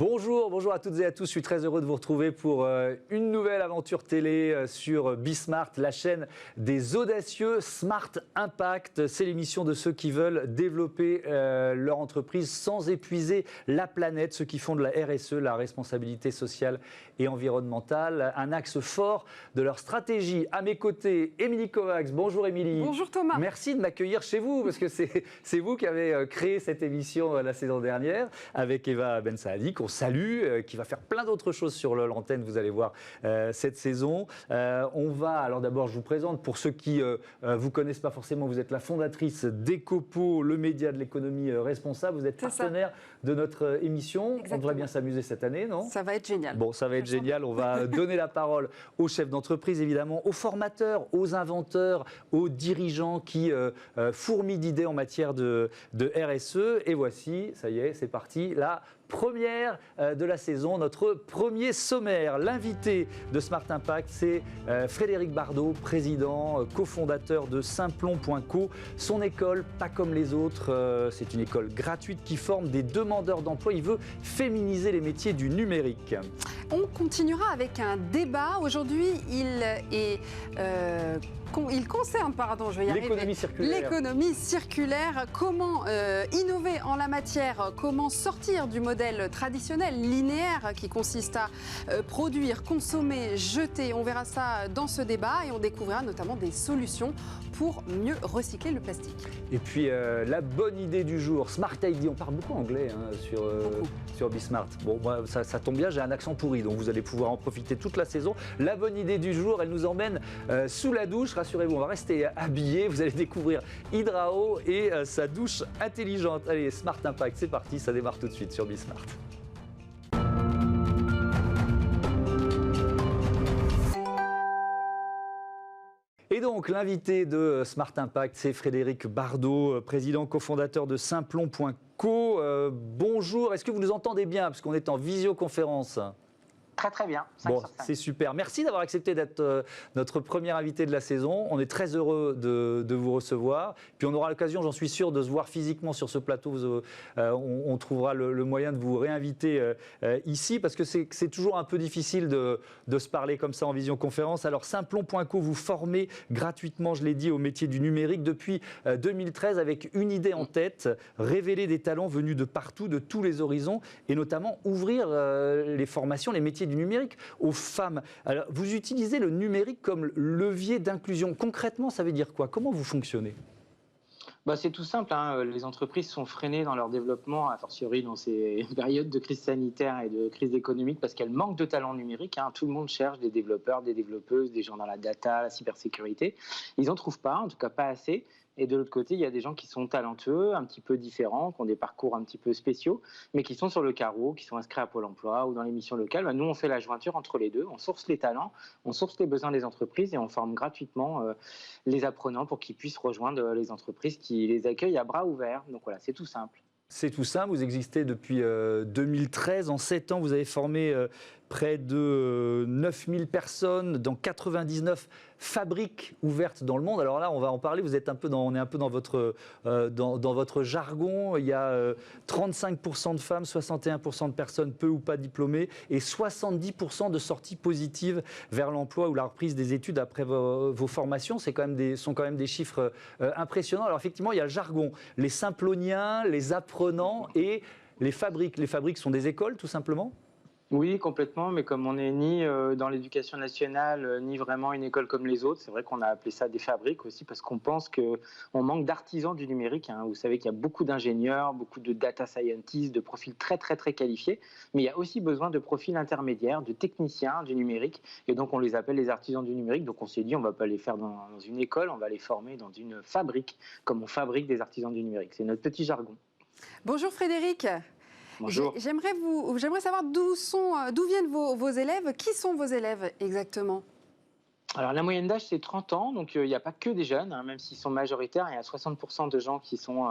Bonjour, bonjour à toutes et à tous. Je suis très heureux de vous retrouver pour une nouvelle aventure télé sur Bismart, la chaîne des audacieux. Smart Impact, c'est l'émission de ceux qui veulent développer leur entreprise sans épuiser la planète, ceux qui font de la RSE, la responsabilité sociale et environnementale, un axe fort de leur stratégie. À mes côtés, Émilie Kovacs. Bonjour Émilie. Bonjour Thomas. Merci de m'accueillir chez vous, parce que c'est vous qui avez créé cette émission la saison dernière avec Eva Ben Saadi, qu'on salue, qui va faire plein d'autres choses sur l'antenne, vous allez voir, cette saison. On va, alors d'abord je vous présente, pour ceux qui ne vous connaissent pas forcément, vous êtes la fondatrice d'Ecopo, le média de l'économie responsable, vous êtes partenaire de notre émission. Exactement. On devrait bien s'amuser cette année, non? Ça va être génial. Bon, ça va être génial, on va donner la parole aux chefs d'entreprise évidemment, aux formateurs, aux inventeurs, aux dirigeants qui fourmillent d'idées en matière de RSE. Et voici, ça y est, c'est parti, la première de la saison, notre premier sommaire. L'invité de Smart Impact, c'est Frédéric Bardot, président, cofondateur de Simplon.co. Son école, pas comme les autres, c'est une école gratuite qui forme des demandeurs d'emploi. Il veut féminiser les métiers du numérique. On continuera avec un débat. Aujourd'hui, il concerne, je vais y arriver, l'économie circulaire. L'économie circulaire, comment innover en la matière, comment sortir du modèle traditionnel, linéaire, qui consiste à produire, consommer, jeter. On verra ça dans ce débat et on découvrira notamment des solutions pour mieux recycler le plastique. Et puis la bonne idée du jour, Smart ID, on parle beaucoup anglais sur Bismart. Bon, moi, ça tombe bien, j'ai un accent pourri, donc vous allez pouvoir en profiter toute la saison. La bonne idée du jour, elle nous emmène sous la douche. Rassurez-vous, on va rester habillés. Vous allez découvrir Hydrao et sa douche intelligente. Allez, Smart Impact, c'est parti, ça démarre tout de suite sur Bismart. Et donc, l'invité de Smart Impact, c'est Frédéric Bardot, président cofondateur de Simplon.co. Bonjour, est-ce que vous nous entendez bien, parce qu'on est en visioconférence? Très très bien. Bon, c'est super. Merci d'avoir accepté d'être notre premier invité de la saison. On est très heureux de vous recevoir. Puis on aura l'occasion, j'en suis sûr, de se voir physiquement sur ce plateau. On trouvera le moyen de vous réinviter ici, parce que c'est toujours un peu difficile de se parler comme ça en visioconférence. Alors Simplon.co, vous formez gratuitement, je l'ai dit, au métier du numérique depuis 2013 avec une idée en tête, révéler des talents venus de partout, de tous les horizons, et notamment ouvrir les formations, les métiers du numérique aux femmes. Alors, vous utilisez le numérique comme levier d'inclusion. Concrètement, ça veut dire quoi? Comment vous fonctionnez? C'est tout simple, hein. Les entreprises sont freinées dans leur développement, a fortiori dans ces périodes de crise sanitaire et de crise économique, parce qu'elles manquent de talents numériques. Hein. Tout le monde cherche des développeurs, des développeuses, des gens dans la data, la cybersécurité. Ils n'en trouvent pas, en tout cas pas assez. Et de l'autre côté, il y a des gens qui sont talentueux, un petit peu différents, qui ont des parcours un petit peu spéciaux, mais qui sont sur le carreau, qui sont inscrits à Pôle emploi ou dans les missions locales. Nous, on fait la jointure entre les deux. On source les talents, on source les besoins des entreprises et on forme gratuitement les apprenants pour qu'ils puissent rejoindre les entreprises qui les accueillent à bras ouverts. Donc voilà, c'est tout simple. C'est tout simple. Vous existez depuis 2013. En 7 ans, vous avez formé près de 9000 personnes dans 99 fabriques ouvertes dans le monde. Alors là, on va en parler. On est un peu dans votre jargon. Il y a 35% de femmes, 61% de personnes peu ou pas diplômées et 70% de sorties positives vers l'emploi ou la reprise des études après vos formations. Sont quand même des chiffres impressionnants. Alors effectivement, il y a le jargon, les simploniens, les apprenants et les fabriques. Les fabriques sont des écoles, tout simplement? Oui, complètement, mais comme on n'est ni dans l'éducation nationale, ni vraiment une école comme les autres, c'est vrai qu'on a appelé ça des fabriques aussi, parce qu'on pense qu'on manque d'artisans du numérique. Hein. Vous savez qu'il y a beaucoup d'ingénieurs, beaucoup de data scientists, de profils très très très qualifiés, mais il y a aussi besoin de profils intermédiaires, de techniciens du numérique, et donc on les appelle les artisans du numérique. Donc on s'est dit, on ne va pas les faire dans une école, on va les former dans une fabrique, comme on fabrique des artisans du numérique. C'est notre petit jargon. Bonjour Frédéric. Bonjour. J'aimerais savoir d'où viennent vos élèves. Qui sont vos élèves exactement? Alors la moyenne d'âge c'est 30 ans, donc il n'y a pas que des jeunes, hein, même s'ils sont majoritaires, il y a 60 ans, donc il n'y a pas que des jeunes, hein, même s'ils sont majoritaires, il y a 60% de gens qui sont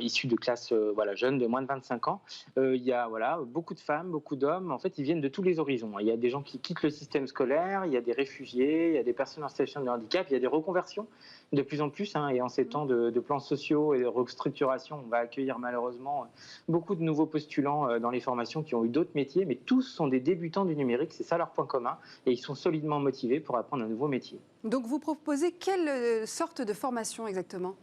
issus de classes jeunes de moins de 25 ans. Il y a beaucoup de femmes, beaucoup d'hommes, en fait ils viennent de tous les horizons. Il y a des gens qui quittent le système scolaire, il y a des réfugiés, il y a des personnes en situation de handicap, il y a des reconversions de plus en plus, hein, et en ces temps de plans sociaux et de restructuration, on va accueillir malheureusement beaucoup de nouveaux postulants dans les formations qui ont eu d'autres métiers, mais tous sont des débutants du numérique, c'est ça leur point commun, et ils sont solidement motivés pour apprendre un nouveau métier. Donc vous proposez quelle sorte de formation exactement ?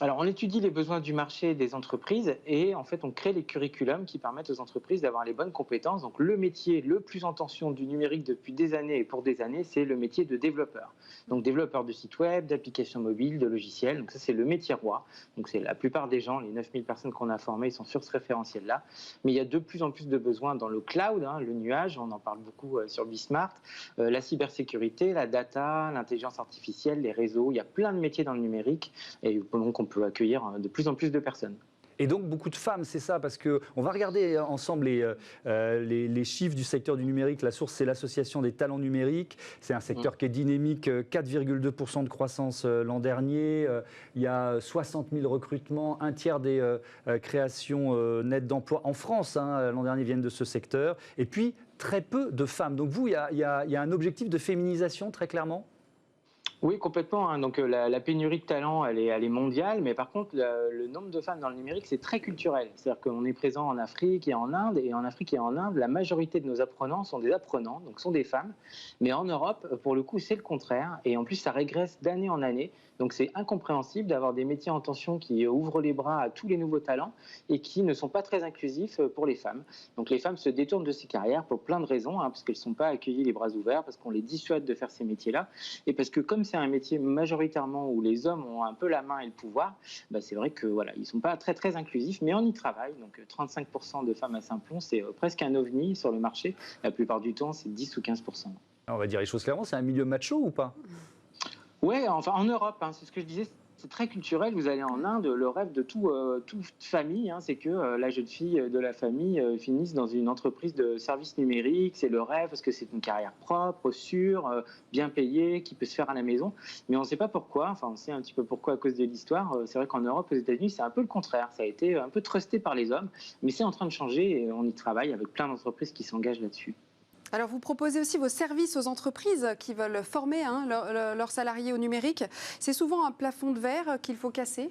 Alors, on étudie les besoins du marché et des entreprises et en fait, on crée les curriculums qui permettent aux entreprises d'avoir les bonnes compétences. Donc, le métier le plus en tension du numérique depuis des années et pour des années, c'est le métier de développeur. Donc, développeur de sites web, d'applications mobiles, de logiciels. Donc, ça, c'est le métier roi. Donc, c'est la plupart des gens, les 9000 personnes qu'on a formées, sont sur ce référentiel-là. Mais il y a de plus en plus de besoins dans le cloud, hein, le nuage, on en parle beaucoup sur Bismart, la cybersécurité, la data, l'intelligence artificielle, les réseaux. Il y a plein de métiers dans le numérique et donc on peut accueillir de plus en plus de personnes. Et donc beaucoup de femmes, c'est ça, parce qu'on va regarder ensemble les chiffres du secteur du numérique. La source, c'est l'Association des talents numériques. C'est un secteur qui est dynamique, 4,2% de croissance l'an dernier. Il y a 60 000 recrutements, un tiers des créations nettes d'emplois en France, hein, l'an dernier, viennent de ce secteur. Et puis, très peu de femmes. Donc vous, il y a un objectif de féminisation, très clairement ? Oui, complètement, hein. Donc la pénurie de talent, elle est mondiale, mais par contre, le nombre de femmes dans le numérique, c'est très culturel. C'est-à-dire qu'on est présent en Afrique et en Inde, et en Afrique et en Inde, la majorité de nos apprenants sont des apprenants, donc sont des femmes. Mais en Europe, pour le coup, c'est le contraire, et en plus, ça régresse d'année en année. Donc c'est incompréhensible d'avoir des métiers en tension qui ouvrent les bras à tous les nouveaux talents et qui ne sont pas très inclusifs pour les femmes. Donc les femmes se détournent de ces carrières pour plein de raisons, hein, parce qu'elles ne sont pas accueillies les bras ouverts, parce qu'on les dissuade de faire ces métiers-là, et parce que comme c'est un métier majoritairement où les hommes ont un peu la main et le pouvoir, c'est vrai que ils ne sont pas très très inclusifs, mais on y travaille. Donc 35% de femmes à Saint-Plon, c'est presque un ovni sur le marché. La plupart du temps, c'est 10 ou 15%. On va dire les choses clairement, c'est un milieu macho ou pas ? Ouais, enfin en Europe, hein, c'est ce que je disais. C'est très culturel. Vous allez en Inde, le rêve de toute famille, hein, c'est que la jeune fille de la famille finisse dans une entreprise de services numériques. C'est le rêve parce que c'est une carrière propre, sûre, bien payée, qui peut se faire à la maison. Mais on ne sait pas pourquoi. Enfin, on sait un petit peu pourquoi à cause de l'histoire. C'est vrai qu'en Europe, aux États-Unis, c'est un peu le contraire. Ça a été un peu trusté par les hommes, mais c'est en train de changer et on y travaille avec plein d'entreprises qui s'engagent là-dessus. Alors, vous proposez aussi vos services aux entreprises qui veulent former leurs salariés au numérique. C'est souvent un plafond de verre qu'il faut casser ?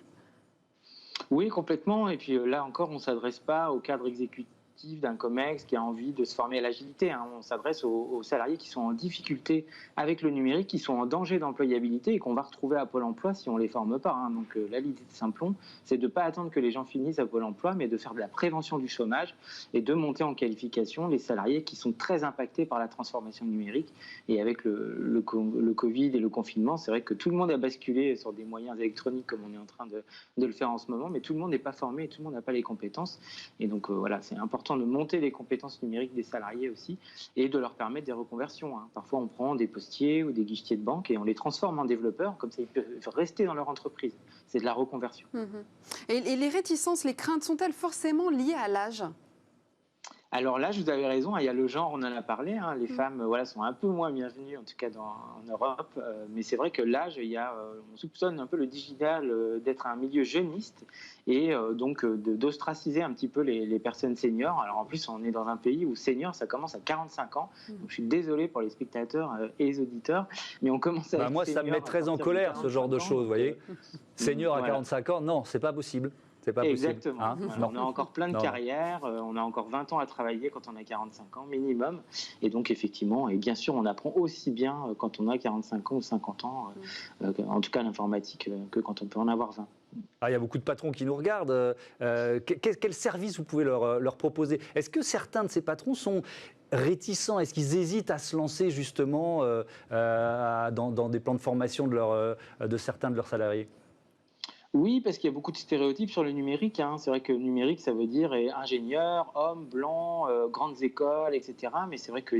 Oui, complètement. Et puis là encore, on ne s'adresse pas au cadre exécutif d'un COMEX qui a envie de se former à l'agilité, hein. On s'adresse aux salariés qui sont en difficulté avec le numérique, qui sont en danger d'employabilité et qu'on va retrouver à Pôle emploi si on ne les forme pas, hein. Donc là, l'idée de Saint-Plon, c'est de ne pas attendre que les gens finissent à Pôle emploi, mais de faire de la prévention du chômage et de monter en qualification les salariés qui sont très impactés par la transformation numérique. Et avec le Covid et le confinement, c'est vrai que tout le monde a basculé sur des moyens électroniques comme on est en train de le faire en ce moment, mais tout le monde n'est pas formé et tout le monde n'a pas les compétences. Et donc c'est important de monter les compétences numériques des salariés aussi et de leur permettre des reconversions, hein. Parfois, on prend des postiers ou des guichetiers de banque et on les transforme en développeurs, comme ça ils peuvent rester dans leur entreprise. C'est de la reconversion. Et les réticences, les craintes sont-elles forcément liées à l'âge ? Alors là, vous avez raison, il y a le genre, on en a parlé, hein, les femmes sont un peu moins bienvenues, en tout cas en Europe, mais c'est vrai que l'âge, on soupçonne un peu le digital d'être un milieu jeuniste et donc d'ostraciser un petit peu les personnes seniors. Alors en plus, on est dans un pays où senior, ça commence à 45 ans, donc je suis désolé pour les spectateurs et les auditeurs, mais on commence à... Moi, ça me met très en colère, ce genre de choses, vous voyez. Senior à 45 ans, non, c'est pas possible. Exactement. Hein, on a encore plein de carrières, on a encore 20 ans à travailler quand on a 45 ans minimum. Et donc effectivement, et bien sûr, on apprend aussi bien quand on a 45 ans ou 50 ans, en tout cas l'informatique, que quand on peut en avoir 20. Il y a beaucoup de patrons qui nous regardent. Quel service vous pouvez leur proposer ? Est-ce que certains de ces patrons sont réticents ? Est-ce qu'ils hésitent à se lancer justement dans des plans de formation de certains de leurs salariés ? Oui, parce qu'il y a beaucoup de stéréotypes sur le numérique, hein. C'est vrai que le numérique, ça veut dire ingénieur, homme, blanc, grandes écoles, etc. Mais c'est vrai que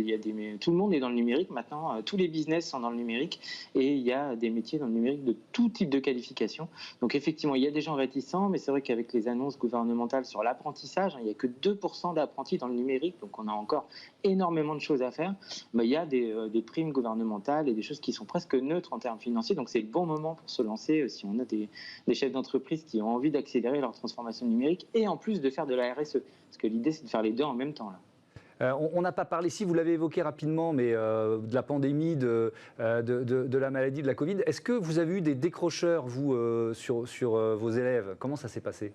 tout le monde est dans le numérique maintenant. Tous les business sont dans le numérique et il y a des métiers dans le numérique de tout type de qualification. Donc effectivement, il y a des gens réticents, mais c'est vrai qu'avec les annonces gouvernementales sur l'apprentissage, hein, il n'y a que 2% d'apprentis dans le numérique, donc on a encore énormément de choses à faire. Mais il y a des primes gouvernementales et des choses qui sont presque neutres en termes financiers. Donc c'est le bon moment pour se lancer si on a des chefs d'entreprise qui ont envie d'accélérer leur transformation numérique et en plus de faire de la RSE. Parce que l'idée, c'est de faire les deux en même temps, là. On n'a pas parlé, si vous l'avez évoqué rapidement, mais de la pandémie, de la maladie, de la Covid. Est-ce que vous avez eu des décrocheurs, vous, sur vos élèves? Comment ça s'est passé?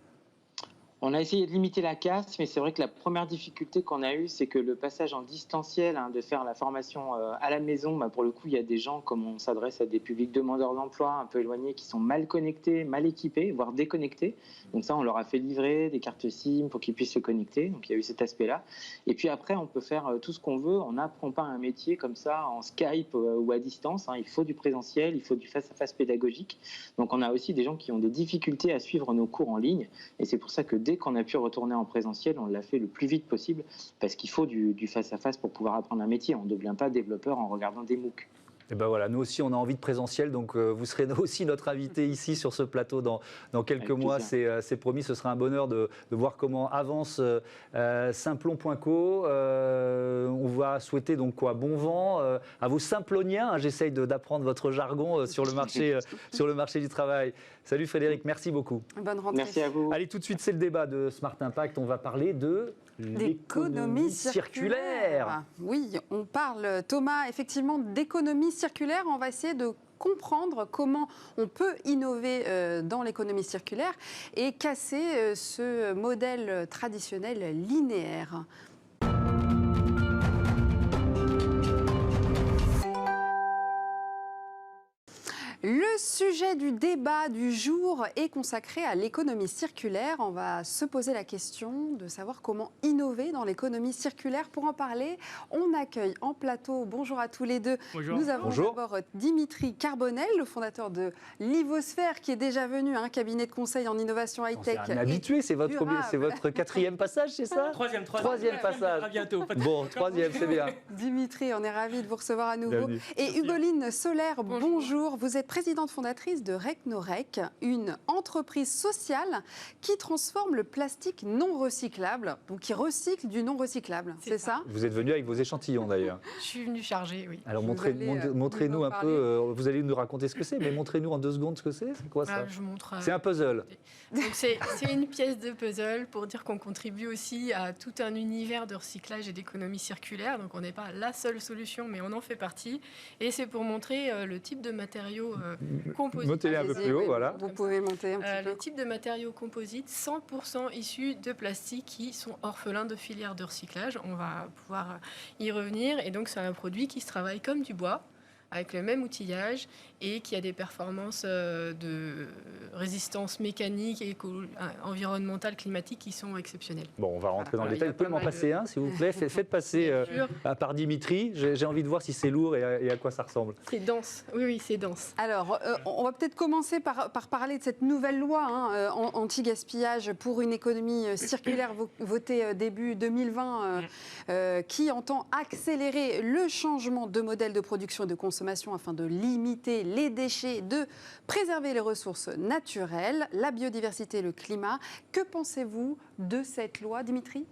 On a essayé de limiter la casse, mais c'est vrai que la première difficulté qu'on a eue, c'est que le passage en distanciel, de faire la formation à la maison, pour le coup, il y a des gens, comme on s'adresse à des publics demandeurs d'emploi un peu éloignés, qui sont mal connectés, mal équipés, voire déconnectés. Donc ça, on leur a fait livrer des cartes SIM pour qu'ils puissent se connecter. Donc il y a eu cet aspect-là. Et puis après, on peut faire tout ce qu'on veut. On n'apprend pas un métier comme ça en Skype ou à distance. Il faut du présentiel, il faut du face-à-face pédagogique. Donc on a aussi des gens qui ont des difficultés à suivre nos cours en ligne. Et c'est pour ça que dès qu'on a pu retourner en présentiel, on l'a fait le plus vite possible parce qu'il faut du face-à-face pour pouvoir apprendre un métier. On ne devient pas développeur en regardant des MOOC. Et ben voilà, nous aussi on a envie de présentiel, donc vous serez aussi notre invité ici sur ce plateau dans quelques mois, c'est promis, ce sera un bonheur de voir comment avance Simplon.co. On va souhaiter donc bon vent à vos Simploniens, hein, j'essaye d'apprendre votre jargon sur le marché du travail. Salut Frédéric, merci beaucoup. Bonne rentrée. Merci à vous. Allez, tout de suite, c'est le débat de Smart Impact, on va parler de l'économie circulaire. Oui, on parle, Thomas, effectivement d'économie circulaire. On va essayer de comprendre comment on peut innover dans l'économie circulaire et casser ce modèle traditionnel linéaire. Le sujet du débat du jour est consacré à l'économie circulaire. On va se poser la question de savoir comment innover dans l'économie circulaire. Pour en parler, on accueille en plateau, bonjour à tous les deux. Bonjour. Nous avons d'abord Dimitri Carbonel, le fondateur de Livosphère, qui est déjà venu à un cabinet de conseil en innovation high-tech. C'est un habitué, c'est votre 4e passage, c'est ça? Troisième passage. À bientôt. Bon, 3e, c'est bien. Dimitri, on est ravis de vous recevoir à nouveau. Bienvenue. Et Hugoline Solaire, bonjour. Vous êtes présidente fondatrice de Recnorec, une entreprise sociale qui transforme le plastique non recyclable, donc qui recycle du non recyclable, c'est ça? Vous êtes venu avec vos échantillons d'ailleurs. Je suis venue charger, oui. Alors montrez-nous un peu, vous allez nous raconter ce que c'est, mais montrez-nous en 2 secondes ce que c'est. C'est quoi ça? Je montre. C'est un puzzle. Donc c'est une pièce de puzzle pour dire qu'on contribue aussi à tout un univers de recyclage et d'économie circulaire. Donc on n'est pas la seule solution, mais on en fait partie. Et c'est pour montrer le type de matériaux composites. Montez-les un peu plus haut, voilà. Vous pouvez monter un petit peu. Le type de matériaux composites 100% issus de plastique qui sont orphelins de filières de recyclage. On va pouvoir y revenir. Et donc c'est un produit qui se travaille comme du bois, avec le même outillage et qui a des performances de résistance mécanique et environnementale, climatique qui sont exceptionnelles. Bon, on va rentrer dans le détail. Vous pouvez m'en passer un, s'il vous plaît. Faites passer à part Dimitri. J'ai envie de voir si c'est lourd et à quoi ça ressemble. C'est dense. Oui, c'est dense. Alors, on va peut-être commencer par parler de cette nouvelle loi anti-gaspillage pour une économie circulaire votée début 2020 qui entend accélérer le changement de modèle de production et de consommation afin de limiter les déchets, de préserver les ressources naturelles, la biodiversité et le climat. Que pensez-vous de cette loi, Dimitri?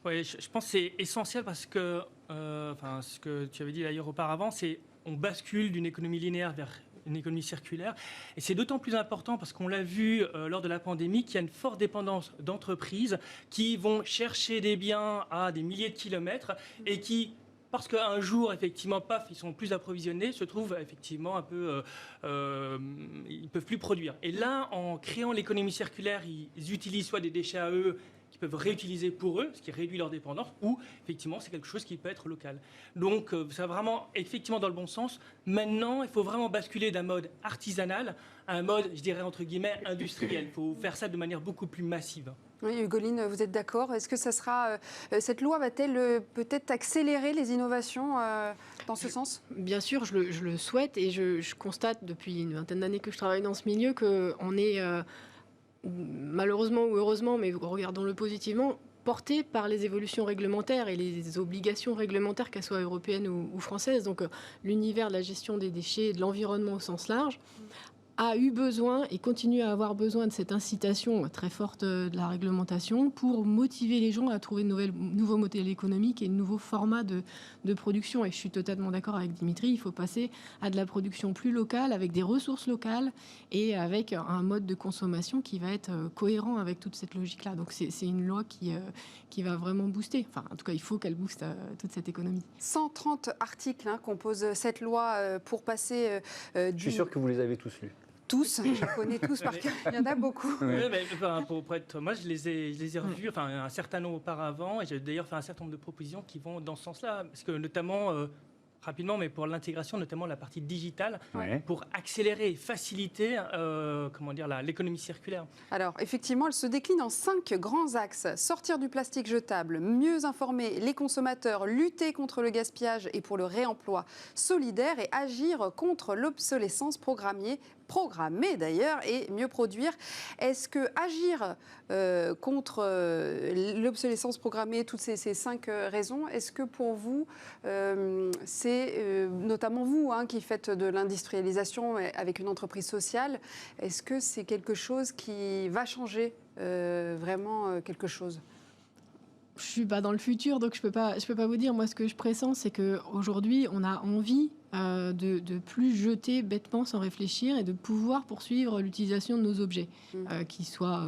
Oui, je pense que c'est essentiel parce que, ce que tu avais dit d'ailleurs auparavant, c'est on bascule d'une économie linéaire vers une économie circulaire. Et c'est d'autant plus important parce qu'on l'a vu lors de la pandémie qu'il y a une forte dépendance d'entreprises qui vont chercher des biens à des milliers de kilomètres et qui, parce qu'un jour, effectivement, paf, ils sont plus approvisionnés, se trouvent effectivement un peu... ils ne peuvent plus produire. Et là, en créant l'économie circulaire, ils utilisent soit des déchets à eux qu'ils peuvent réutiliser pour eux, ce qui réduit leur dépendance, ou effectivement, c'est quelque chose qui peut être local. Donc, ça va vraiment, effectivement, dans le bon sens. Maintenant, il faut vraiment basculer d'un mode artisanal à un mode, je dirais, entre guillemets, industriel. Il faut faire ça de manière beaucoup plus massive. Oui, Hugoline, vous êtes d'accord? Est-ce que ça sera, cette loi va-t-elle peut-être accélérer les innovations dans ce sens? Bien sûr, je le souhaite et je constate depuis une vingtaine d'années que je travaille dans ce milieu qu'on est malheureusement ou heureusement, mais regardons-le positivement, porté par les évolutions réglementaires et les obligations réglementaires, qu'elles soient européennes ou françaises. Donc l'univers de la gestion des déchets et de l'environnement au sens large a eu besoin et continue à avoir besoin de cette incitation très forte de la réglementation pour motiver les gens à trouver de nouveaux modèles économiques et de nouveaux formats de production. Et je suis totalement d'accord avec Dimitri, il faut passer à de la production plus locale, avec des ressources locales et avec un mode de consommation qui va être cohérent avec toute cette logique-là. Donc c'est une loi qui va vraiment booster. Enfin, en tout cas, il faut qu'elle booste toute cette économie. 130 articles composent cette loi pour passer... Je suis sûr que vous les avez tous lus. Tous, je connais tous par cœur, il y en a beaucoup. Oui, mais, pour être, moi, je les ai revus un certain nombre auparavant, et j'ai d'ailleurs fait un certain nombre de propositions qui vont dans ce sens-là, parce que notamment, rapidement, mais pour l'intégration, notamment la partie digitale, pour accélérer et faciliter l'économie circulaire. Alors, effectivement, elle se décline en 5 grands axes. Sortir du plastique jetable, mieux informer les consommateurs, lutter contre le gaspillage et pour le réemploi solidaire et agir contre l'obsolescence programmée d'ailleurs, et mieux produire. Est-ce que agir contre l'obsolescence programmée, toutes ces 5 raisons, est-ce que pour vous, c'est notamment vous qui faites de l'industrialisation avec une entreprise sociale, est-ce que c'est quelque chose qui va changer vraiment quelque chose ? Je suis pas dans le futur, donc je peux pas vous dire. Moi, ce que je pressens, c'est qu'aujourd'hui, on a envie de plus jeter bêtement sans réfléchir et de pouvoir poursuivre l'utilisation de nos objets, qu'ils soient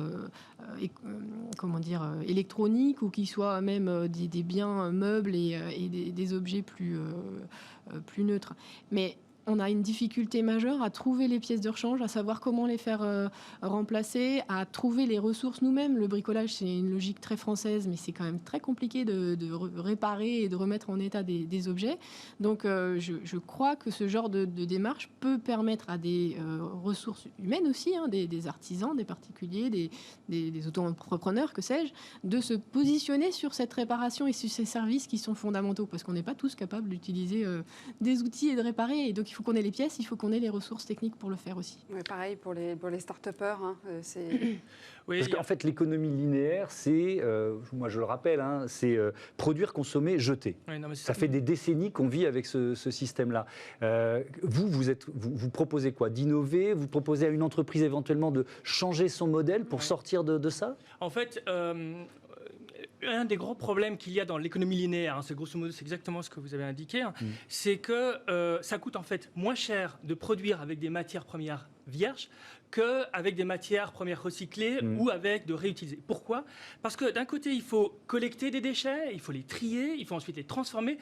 électroniques ou qu'ils soient même des biens meubles et des objets plus neutres. Mais on a une difficulté majeure à trouver les pièces de rechange, à savoir comment les faire remplacer, à trouver les ressources nous-mêmes. Le bricolage, c'est une logique très française, mais c'est quand même très compliqué de réparer et de remettre en état des objets. Donc, je crois que ce genre de démarche peut permettre à des ressources humaines aussi, des artisans, des particuliers, des auto-entrepreneurs, que sais-je, de se positionner sur cette réparation et sur ces services qui sont fondamentaux, parce qu'on n'est pas tous capables d'utiliser des outils et de réparer. Et donc, il faut qu'on ait les pièces, il faut qu'on ait les ressources techniques pour le faire aussi. Oui, pareil pour les start-upers. Oui, parce qu'en fait, l'économie linéaire, c'est, moi je le rappelle, c'est produire, consommer, jeter. Oui, ça fait des décennies qu'on vit avec ce système-là. Vous proposez quoi ? D'innover ? Vous proposez à une entreprise éventuellement de changer son modèle pour sortir de ça ? En fait, un des gros problèmes qu'il y a dans l'économie linéaire, c'est grosso modo, c'est exactement ce que vous avez indiqué, c'est que ça coûte en fait moins cher de produire avec des matières premières vierges qu'avec des matières premières recyclées ou avec de réutiliser. Pourquoi ? Parce que d'un côté, il faut collecter des déchets, il faut les trier, il faut ensuite les transformer.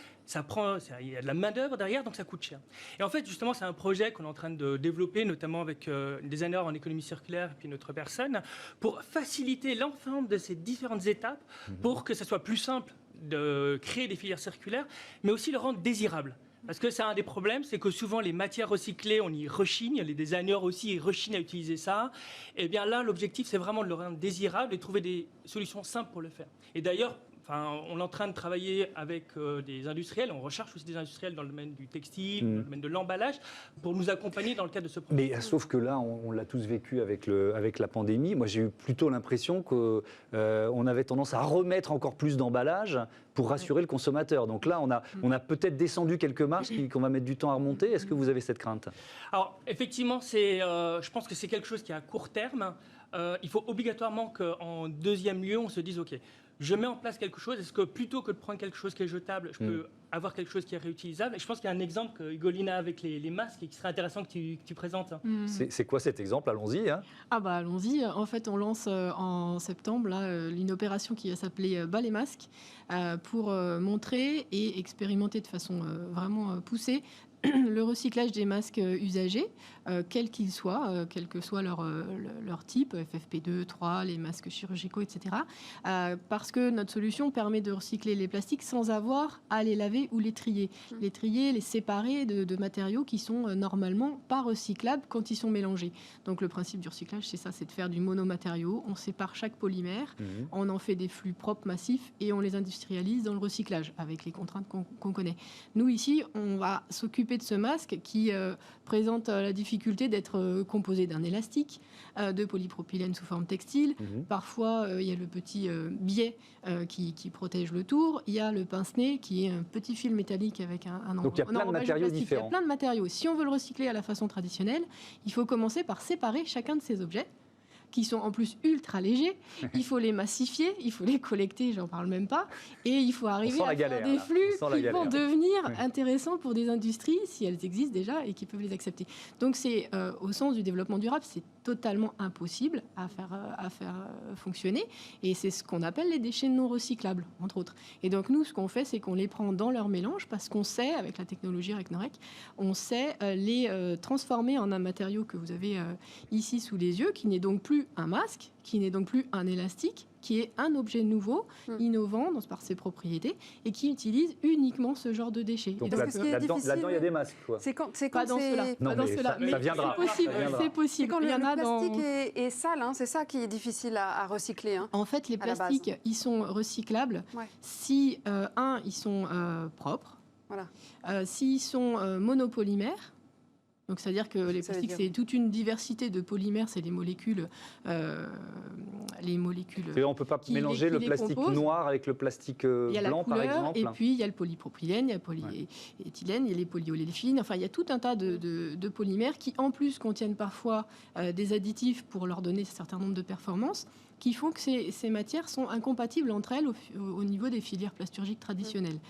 Il y a de la main-d'œuvre derrière, donc ça coûte cher. Et en fait, justement, c'est un projet qu'on est en train de développer, notamment avec une designer en économie circulaire et puis notre personne, pour faciliter l'ensemble de ces différentes étapes pour que ça soit plus simple de créer des filières circulaires, mais aussi le rendre désirable. Parce que c'est un des problèmes, c'est que souvent les matières recyclées, on y rechigne, les designers aussi ils rechignent à utiliser ça. Et bien là, l'objectif, c'est vraiment de le rendre désirable et de trouver des solutions simples pour le faire. Et d'ailleurs, on est en train de travailler avec des industriels, on recherche aussi des industriels dans le domaine du textile, dans le domaine de l'emballage, pour nous accompagner dans le cadre de ce projet. Mais sauf que là, on l'a tous vécu avec la pandémie. Moi, j'ai eu plutôt l'impression qu'on avait tendance à remettre encore plus d'emballage pour rassurer le consommateur. Donc là, on a peut-être descendu quelques marches qu'on va mettre du temps à remonter. Est-ce que vous avez cette crainte ? Alors, effectivement, je pense que c'est quelque chose qui est à court terme. Il faut obligatoirement qu'en deuxième lieu, on se dise, OK, je mets en place quelque chose, est-ce que plutôt que de prendre quelque chose qui est jetable, je peux avoir quelque chose qui est réutilisable ? Et je pense qu'il y a un exemple que Hugolina avec les masques et qui serait intéressant que tu présentes. C'est quoi cet exemple ? Allons-y. Allons-y. En fait, on lance en septembre une opération qui va s'appeler Bas les masques pour montrer et expérimenter de façon vraiment poussée le recyclage des masques usagés, quels qu'ils soient, quel que soit leur type, FFP2, 3, les masques chirurgicaux, etc. Parce que notre solution permet de recycler les plastiques sans avoir à les laver ou les trier. Les trier, les séparer de matériaux qui sont normalement pas recyclables quand ils sont mélangés. Donc le principe du recyclage, c'est ça, c'est de faire du monomatériau. On sépare chaque polymère, on en fait des flux propres massifs et on les industrialise dans le recyclage avec les contraintes qu'on connaît. Nous, ici, on va s'occuper s'occuper de ce masque qui présente la difficulté d'être composé d'un élastique, de polypropylène sous forme textile. Parfois, il y a le petit biais qui protège le tour. Il y a le pince-nez qui est un petit fil métallique avec un Donc il y a plein de matériaux différents. Il y a plein de matériaux. Si on veut le recycler à la façon traditionnelle, il faut commencer par séparer chacun de ces objets, qui sont en plus ultra légers. Il faut les massifier, il faut les collecter, j'en parle même pas, et il faut arriver à faire des flux qui vont devenir intéressants pour des industries, si elles existent déjà et qui peuvent les accepter. Donc c'est au sens du développement durable, c'est totalement impossible à faire fonctionner, et c'est ce qu'on appelle les déchets non recyclables, entre autres. Et donc nous, ce qu'on fait, c'est qu'on les prend dans leur mélange, parce qu'on sait, avec la technologie Recnorec, on sait les transformer en un matériau que vous avez ici sous les yeux, qui n'est donc plus un masque, qui n'est donc plus un élastique, qui est un objet nouveau, innovant par ses propriétés, et qui utilise uniquement ce genre de déchets. Donc là-dedans, il y a des masques, quoi. C'est quand pas dans cela. Non, mais ça viendra. C'est possible. C'est possible. Quand le plastique est sale, c'est ça qui est difficile à recycler. En fait, les plastiques, ils sont recyclables si, ils sont propres, s'ils sont monopolymères. Donc, c'est-à-dire que les plastiques, c'est toute une diversité de polymères, c'est les molécules. On ne peut pas mélanger le plastique noir avec le plastique blanc, par exemple. Et puis, il y a le polypropylène, il y a le polyéthylène, il y a les polyoléfines. Enfin, il y a tout un tas de polymères qui, en plus, contiennent parfois des additifs pour leur donner un certain nombre de performances, qui font que ces matières sont incompatibles entre elles au niveau des filières plasturgiques traditionnelles.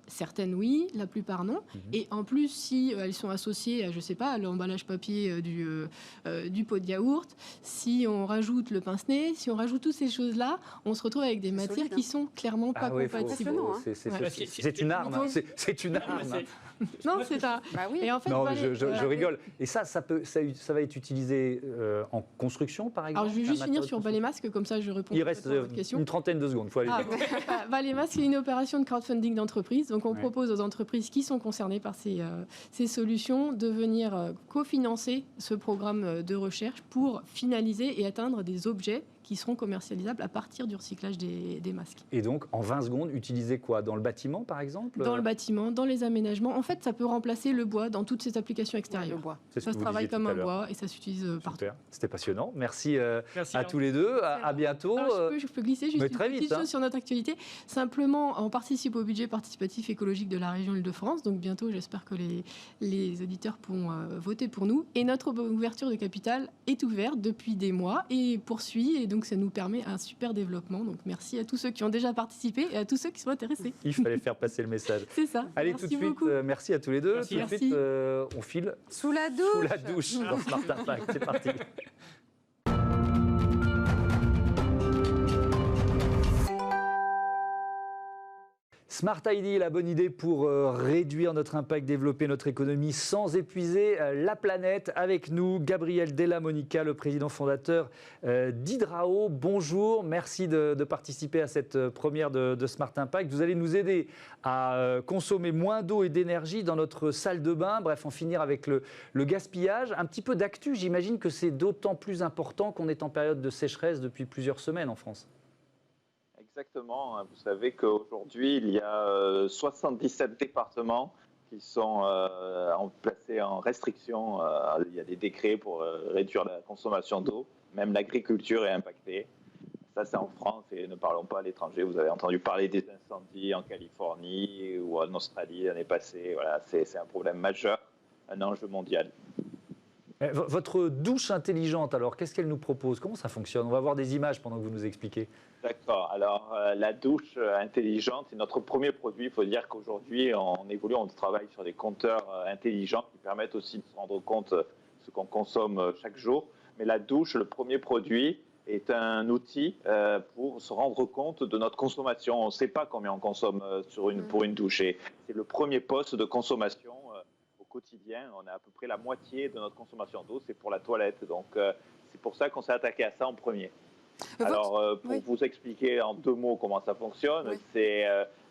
Certaines, oui, la plupart, non. Et en plus, si elles sont associées à, je ne sais pas, l'emballage papier du pot de yaourt, si on rajoute le pince-nez, si on rajoute toutes ces choses-là, on se retrouve avec des matières qui sont clairement pas compatibles. C'est une arme. C'est une arme. Non, c'est un... Et en fait, non, je rigole. Et ça va être utilisé en construction, par exemple. Alors, je vais juste finir sur Balai Masque, comme ça je réponds à votre question. Il reste une trentaine de secondes, il faut aller vite. Balai Masque, c'est une opération de crowdfunding d'entreprise. Donc, on propose aux entreprises qui sont concernées par ces solutions de venir cofinancer ce programme de recherche pour finaliser et atteindre des objets qui seront commercialisables à partir du recyclage des masques. Et donc, en 20 secondes, utiliser quoi? Dans le bâtiment, par exemple? Dans le bâtiment, dans les aménagements. En fait, ça peut remplacer le bois dans toutes ces applications extérieures. Ça se travaille comme un bois et ça s'utilise partout. C'était passionnant. Merci à tous les deux. À bientôt. Alors, je peux glisser juste une petite chose sur notre actualité. Simplement, on participe au budget participatif écologique de la région Île-de-France. Donc, bientôt, j'espère que les auditeurs pourront voter pour nous. Et notre ouverture de capital est ouverte depuis des mois et poursuit. Et donc, ça nous permet un super développement. Donc, merci à tous ceux qui ont déjà participé et à tous ceux qui sont intéressés. Il fallait faire passer le message. C'est ça. Allez, merci tout de suite, beaucoup. Merci à tous les deux. Merci. Tout de suite, on file sous la douche dans Smart Impact. C'est parti. Smart ID, la bonne idée pour réduire notre impact, développer notre économie sans épuiser la planète. Avec nous, Gabriel Della Monica, le président fondateur d'Hydrao. Bonjour, merci de participer à cette première de Smart Impact. Vous allez nous aider à consommer moins d'eau et d'énergie dans notre salle de bain. Bref, en finir avec le gaspillage. Un petit peu d'actu, j'imagine que c'est d'autant plus important qu'on est en période de sécheresse depuis plusieurs semaines en France. Exactement. Vous savez qu'aujourd'hui, il y a 77 départements qui sont placés en restriction. Il y a des décrets pour réduire la consommation d'eau. Même l'agriculture est impactée. Ça, c'est en France et ne parlons pas à l'étranger. Vous avez entendu parler des incendies en Californie ou en Australie l'année passée. Voilà, c'est un problème majeur, un enjeu mondial. Votre douche intelligente, alors, qu'est-ce qu'elle nous propose? Comment ça fonctionne? On va voir des images pendant que vous nous expliquez. D'accord. Alors, la douche intelligente, c'est notre premier produit. Il faut dire qu'aujourd'hui, on travaille sur des compteurs intelligents qui permettent aussi de se rendre compte de ce qu'on consomme chaque jour. Mais la douche, le premier produit, est un outil pour se rendre compte de notre consommation. On ne sait pas combien on consomme pour une douche. Et c'est le premier poste de consommation quotidien. On a à peu près la moitié de notre consommation d'eau, c'est pour la toilette. Donc, c'est pour ça qu'on s'est attaqué à ça en premier. Alors, pour vous expliquer en 2 mots comment ça fonctionne,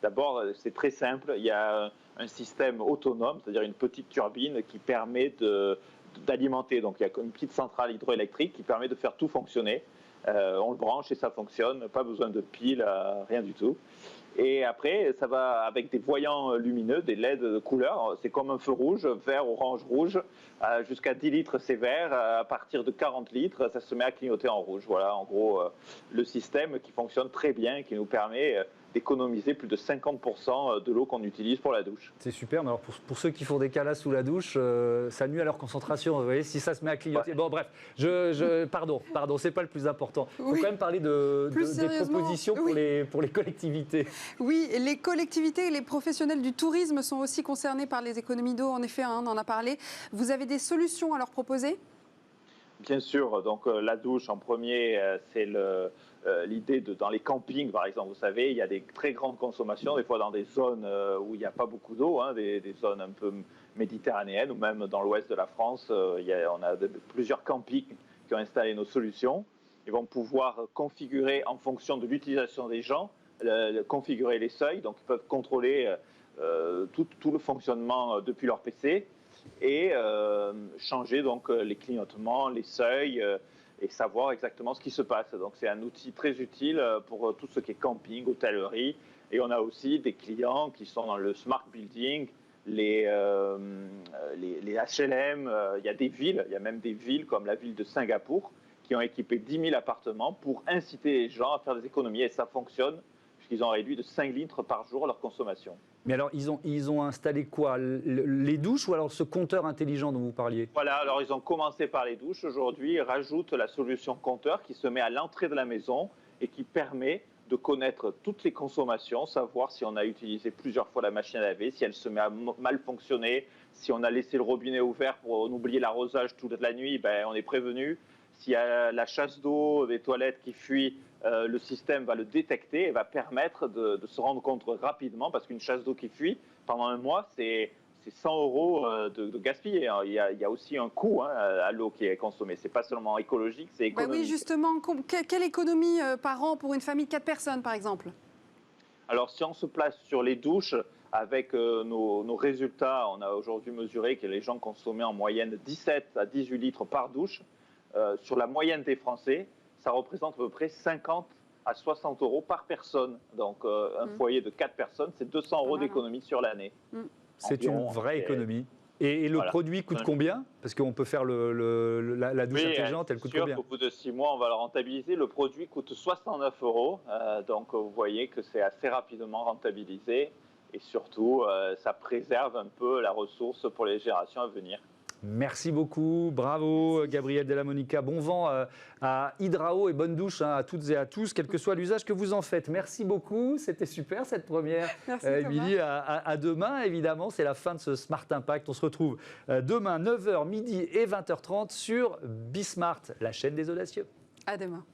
d'abord, c'est très simple. Il y a un système autonome, c'est-à-dire une petite turbine qui permet d'alimenter. Donc, il y a une petite centrale hydroélectrique qui permet de faire tout fonctionner. On le branche et ça fonctionne. Pas besoin de pile, rien du tout. Et après, ça va avec des voyants lumineux, des LED de couleur. C'est comme un feu rouge, vert, orange, rouge. Jusqu'à 10 litres, c'est vert. À partir de 40 litres, ça se met à clignoter en rouge. Voilà, en gros, le système qui fonctionne très bien, qui nous permet d'économiser plus de 50% de l'eau qu'on utilise pour la douche. C'est super, mais alors pour ceux qui font des calas sous la douche, ça nuit à leur concentration, vous voyez, si ça se met à clignoter. Ouais. Bon bref, pardon, c'est pas le plus important. Il faut quand même parler des propositions pour les collectivités. Oui, les collectivités et les professionnels du tourisme sont aussi concernés par les économies d'eau, en effet, on en a parlé. Vous avez des solutions à leur proposer ? Bien sûr, donc la douche en premier, c'est l'idée dans les campings, par exemple, vous savez, il y a des très grandes consommations, des fois dans des zones où il n'y a pas beaucoup d'eau, des zones un peu méditerranéennes, ou même dans l'ouest de la France, on a plusieurs campings qui ont installé nos solutions. Ils vont pouvoir configurer en fonction de l'utilisation des gens, configurer les seuils, donc ils peuvent contrôler tout le fonctionnement depuis leur PC, et changer donc les clignotements, les seuils et savoir exactement ce qui se passe. Donc c'est un outil très utile pour tout ce qui est camping, hôtellerie. Et on a aussi des clients qui sont dans le smart building, les HLM. Il y a des villes, il y a même des villes comme la ville de Singapour qui ont équipé 10 000 appartements pour inciter les gens à faire des économies. Et ça fonctionne puisqu'ils ont réduit de 5 litres par jour leur consommation. Mais alors, ils ont installé quoi ? Les douches ou alors ce compteur intelligent dont vous parliez ? Voilà, alors ils ont commencé par les douches. Aujourd'hui, ils rajoutent la solution compteur qui se met à l'entrée de la maison et qui permet de connaître toutes les consommations, savoir si on a utilisé plusieurs fois la machine à laver, si elle se met à mal fonctionner, si on a laissé le robinet ouvert pour oublier l'arrosage toute la nuit, on est prévenu. S'il y a la chasse d'eau des toilettes qui fuit, le système va le détecter et va permettre de se rendre compte rapidement, parce qu'une chasse d'eau qui fuit pendant un mois, c'est 100 € de gaspillé. Il y a aussi un coût à l'eau qui est consommée. C'est pas seulement écologique, c'est économique. Oui, justement, quelle économie par an pour une famille de 4 personnes, par exemple ? Alors, si on se place sur les douches, avec nos résultats, on a aujourd'hui mesuré que les gens consommaient en moyenne 17 à 18 litres par douche. Sur la moyenne des Français, ça représente à peu près 50 à 60 € par personne. Donc, un foyer de 4 personnes, c'est 200 € d'économie sur l'année. C'est une vraie économie. Et le produit coûte combien ? Parce qu'on peut faire la douche intelligente, elle coûte combien ? Au bout de 6 mois, on va le rentabiliser. Le produit coûte 69 €. Donc, vous voyez que c'est assez rapidement rentabilisé. Et surtout, ça préserve un peu la ressource pour les générations à venir. Merci beaucoup, bravo Gabriel Della Monica. Bon vent à Hydrao et bonne douche à toutes et à tous, quel que soit l'usage que vous en faites. Merci beaucoup, c'était super cette première. Merci Émilie, à demain évidemment, c'est la fin de ce Smart Impact. On se retrouve demain 9h, midi et 20h30 sur Bismart, la chaîne des audacieux. À demain.